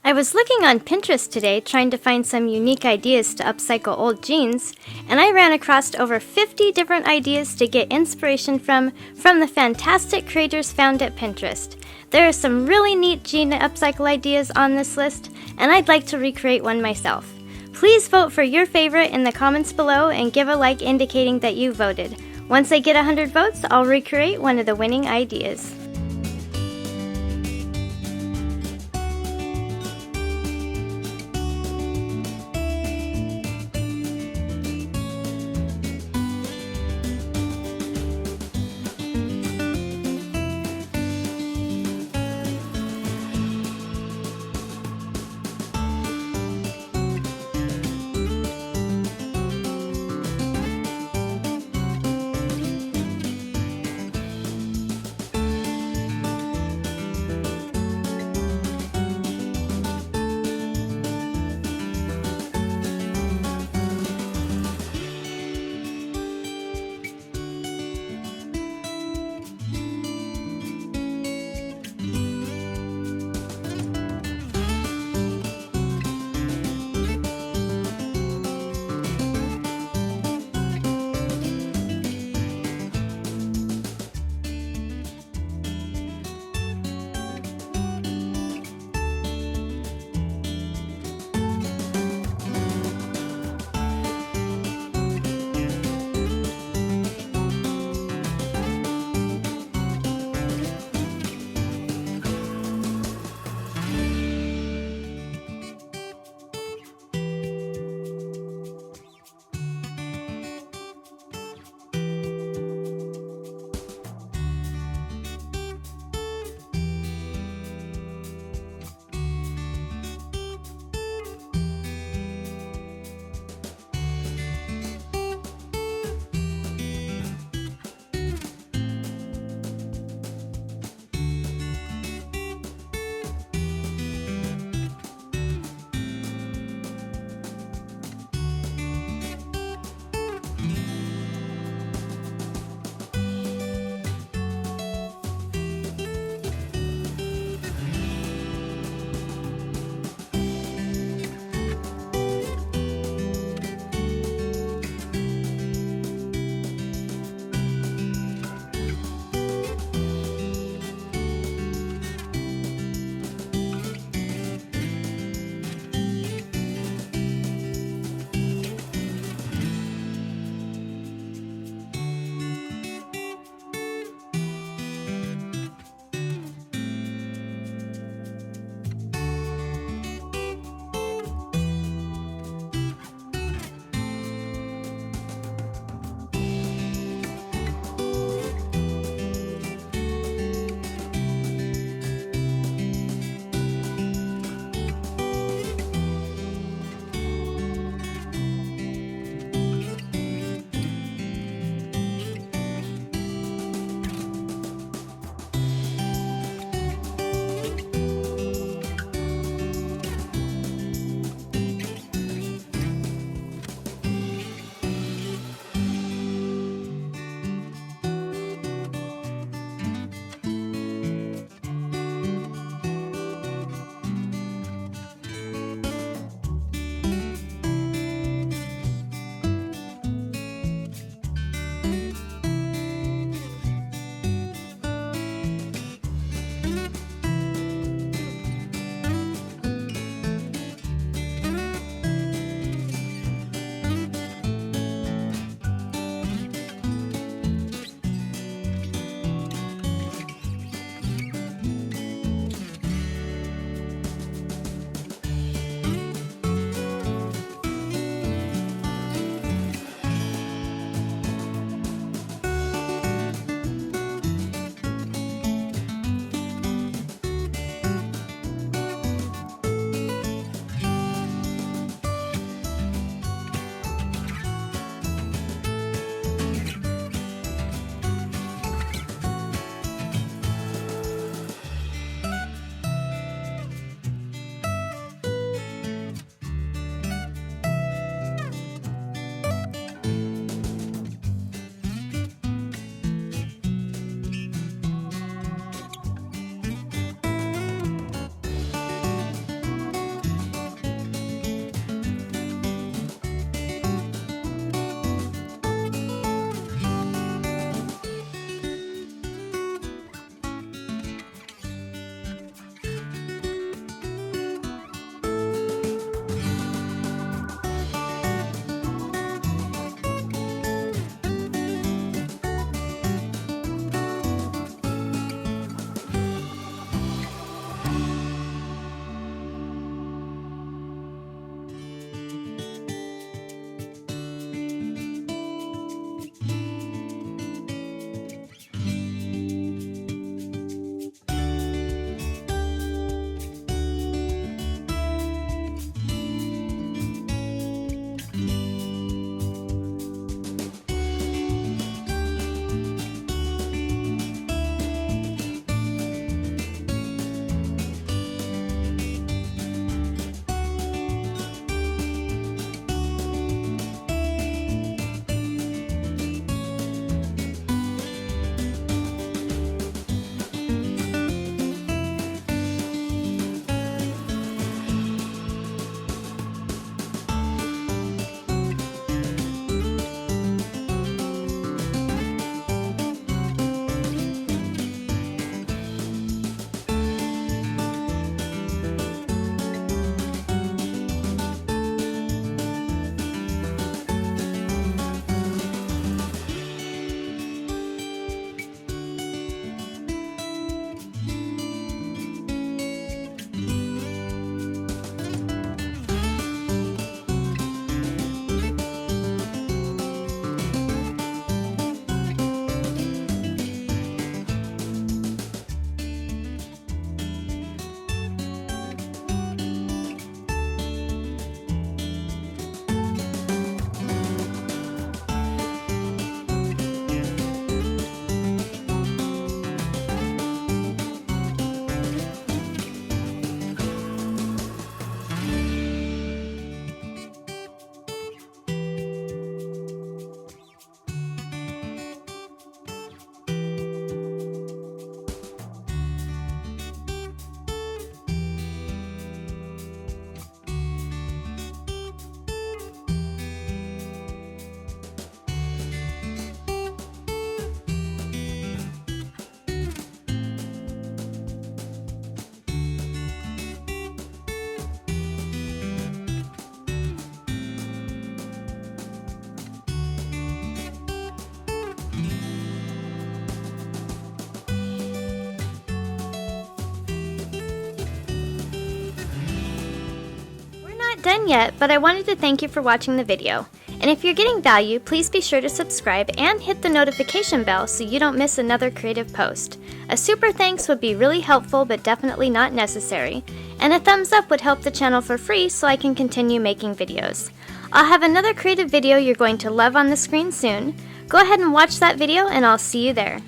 I was looking on Pinterest today trying to find some unique ideas to upcycle old jeans, and I ran across over 50 different ideas to get inspiration from the fantastic creators found at Pinterest. There are some really neat jean upcycle ideas on this list, and I'd like to recreate one myself. Please vote for your favorite in the comments below and give a like indicating that you voted. Once I get 100 votes, I'll recreate one of the winning ideas. done yet, but I wanted to thank you for watching the video. And if you're getting value, please be sure to subscribe and hit the notification bell so you don't miss another creative post. A super thanks would be really helpful but definitely not necessary. And a thumbs up would help the channel for free so I can continue making videos. I'll have another creative video you're going to love on the screen soon. Go ahead and watch that video and I'll see you there.